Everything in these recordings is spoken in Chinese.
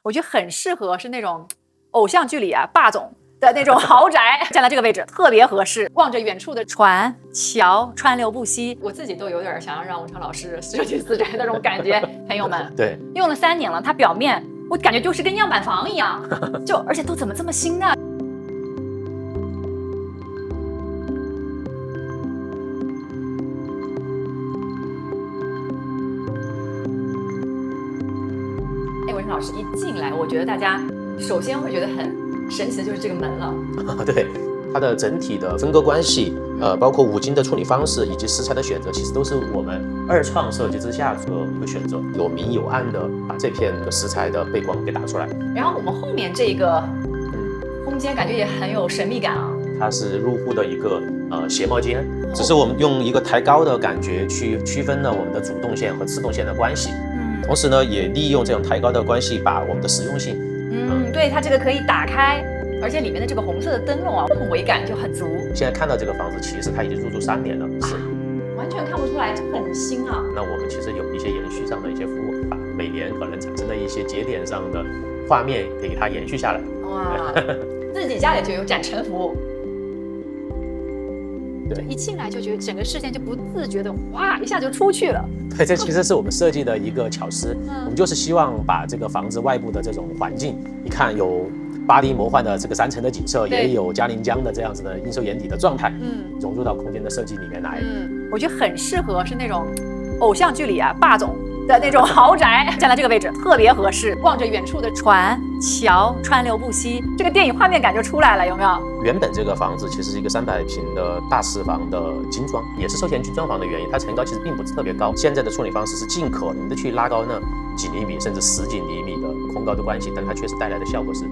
我觉得很適合是那種偶像劇裡啊霸總的那種豪宅，站在這個位置特別合適。望着遠處的船橋，川流不息，我自己都有點想要讓文昌老師設計私宅的那種感覺。朋友們，對，用了3年了，它表面我感覺就是跟樣板房一樣，而且都怎麼這麼新呢？文昌老師一進來，我覺得大家首先會覺得很神奇的就是這個門了。對，它的整體的分割關係，包括五金的處理方式以及食材的選擇，其實都是我們二創設計之下的一個選擇，有明有暗的把這片食材的背光給打出來。然後我們後面這個空間感覺也很有神秘感啊。它是入戶的一個鞋帽间，只是我們用一個抬高的感覺去區分了我們的主動線和次動線的關係。同時呢，也利用這種抬高的關係，把我們的實用性，對，它這個可以打開，而且裡面的這個紅色的燈籠啊，氛圍感就很足。現在看到這個房子，其實它已經入住3年了，是完全看不出來，這很新啊。那我們其實有一些延續上的一些服務，把每年可能產生的一些節點上的畫面給它延續下來。哇，自己家裡就有展陳服務。对，一進來就覺得整個視線就不自覺的哇一下就出去了。對，這其實是我們設計的一個巧思。我們就是希望把這個房子外部的這種環境，你看有8D 魔幻的這個山城的景色，也有嘉陵江的這樣子的映秀眼底的狀態，融入到空間的設計裡面來。我覺得很適合是那種偶像劇裡啊霸總的那種豪宅，站在這個位置特別合適。望着遠處的船橋，川流不息，這個電影畫面感就出來了，有沒有？原本這個房子其實是一個300平的大4房的精裝，也是授权精装房的原因，它层高其實並不是特別高。現在的處理方式是盡可能的去拉高那幾厘米甚至10幾厘米的空高的關係，但它確實帶來的效果是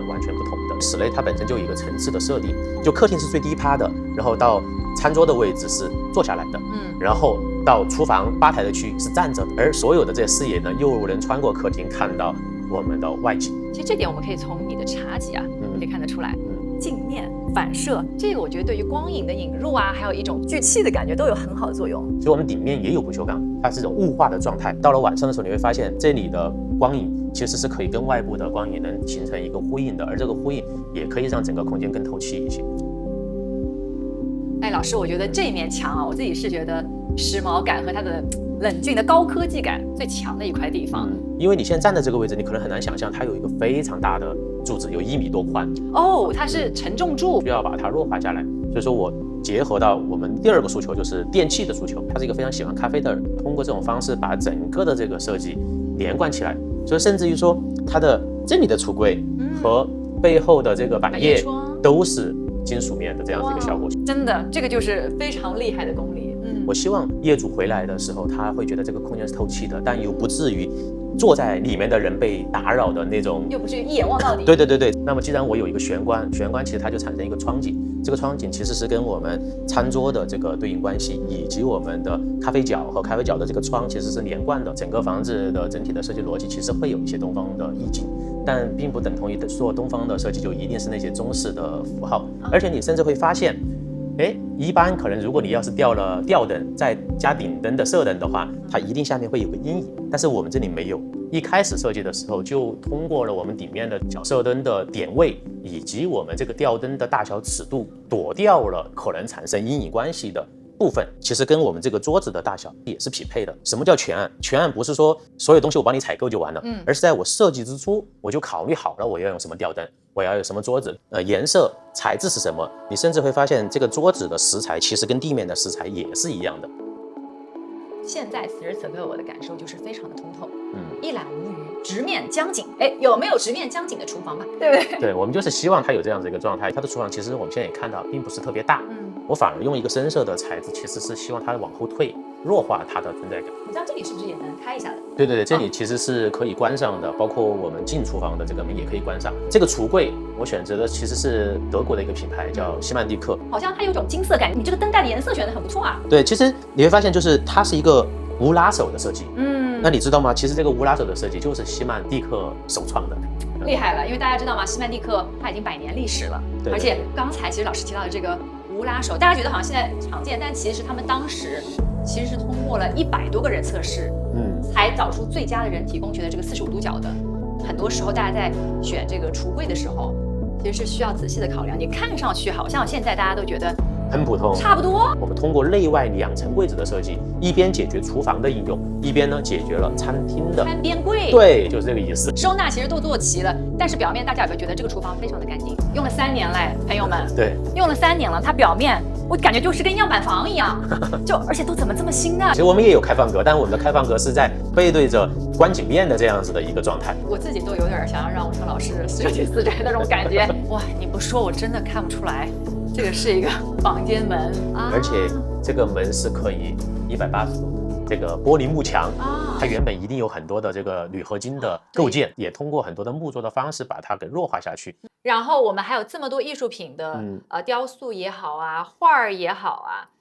完全不同的。室內它本身就有一個層次的設定，就客廳是最低趴的，然後到餐桌的位置是坐下来的，然後到廚房吧台的区域是站着的，而所有的这些視野呢，又能穿過客廳看到我們的外景。其實這點我們可以從你的茶几啊，可以看得出來，鏡面反射，這個我覺得對於光影的引入啊，還有一種聚氣的感覺都有很好的作用。所以我們頂面也有不鏽鋼，它是一種霧化的狀態。到了晚上的時候，你會發現這裡的光影其實是可以跟外部的光影能形成一個呼應的，而這個呼應也可以讓整個空間更透氣一些。哎，老師，我覺得這面牆啊，我自己是覺得時髦感和它的冷峻的高科技感最強的一塊地方。因為你現在站在這個位置，你可能很難想象它有一個非常大的柱子，有1米多寬。哦，它是承重柱，需要把它弱化下來。所以說我結合到我們第2個訴求，就是電器的訴求。他是一個非常喜歡咖啡的人，通過這種方式把整個的這個設計連貫起來。所以甚至於說，它的這裡的櫥櫃和背後的這個板葉都是金屬面的這樣子一個效果。真的，這個就是非常厲害的功力。我希望業主回來的時候，他會覺得這個空間是透氣的，但又不至於坐在裡面的人被打擾的那種，又不至於一眼望到底。對。那麼既然我有一個玄關，玄關其實它就產生一個窗景，這個窗景其實是跟我們餐桌的這個對應關係，以及我們的咖啡角和咖啡角的這個窗其實是連貫的。整個房子的整體的設計邏輯其實會有一些東方的意境，但並不等同於說東方的設計就一定是那些中式的符號，而且你甚至會發現。一般可能如果你要是吊了吊燈，再加頂燈的射燈的話，它一定下面會有個陰影。但是我們這裡沒有，一開始設計的時候就通過了我們頂面的角射燈的點位，以及我們這個吊燈的大小尺度，躲掉了可能產生陰影關係的部分。其實跟我們這個桌子的大小也是匹配的。什麼叫全案？全案不是說所有東西我幫你採購就完了，而是在我設計之初我就考慮好了我要用什麼吊燈，我要有什麼桌子，顏色、材質是什麼？你甚至會發現，這個桌子的食材其實跟地面的食材也是一樣的。現在此時此刻，我的感受就是非常的通透，一覽無餘，直面江景。有沒有直面江景的廚房吧？对不对？对，我們就是希望它有這樣子一個狀態。它的廚房其實我們現在也看到，並不是特別大。我反而用一個深色的材質，其實是希望它往後退，弱化它的存在感。你知道這裡是不是也能開一下的？對，這裡其實是可以關上的，包括我們進廚房的這個門也可以關上。這個櫥櫃我選擇的其實是德國的一個品牌，叫西曼蒂克。好像它有種金色感，你這個燈帶的顏色選得很不錯啊。對，其實你會發現，就是它是一個無拉手的設計。那你知道嗎？其實這個無拉手的設計就是西曼蒂克首創的。厲害了，因為大家知道嗎？西曼蒂克它已經100年歷史了，而且剛才其實老師提到的這個無拉手，大家覺得好像現在常見，但其實他們當時其實是通過了100多個人測試，才找出最佳的人体工学的这個45度角的很多时候大家在選這個櫥櫃的時候，其實是需要仔細的考量。你看上去好像現在大家都覺得很普通，差不多。我們通過內外2層櫃子的設計，一邊解決廚房的應用，一邊呢解決了餐廳的餐邊櫃。對，就是這個意思。收納其實都做齊了，但是表面大家有沒有覺得這個廚房非常的乾淨？用了3年嘞，朋友們。對，用了3年了，它表面我感覺就是跟樣板房一樣，而且都怎么這麼新呢？其實我們也有開放格，但我們的開放格是在背對着觀景面的這樣子的一個狀態。我自己都有點想要讓武成老師設計4宅的那種感覺。哇，你不說我真的看不出來。這個是一個房間門，而且這個門是可以180度的，這個玻璃幕牆，它原本一定有很多的這個鋁合金的構件，也通過很多的木作的方式把它給弱化下去。然後我們還有這麼多藝術品的，雕塑也好啊，畫兒也好啊。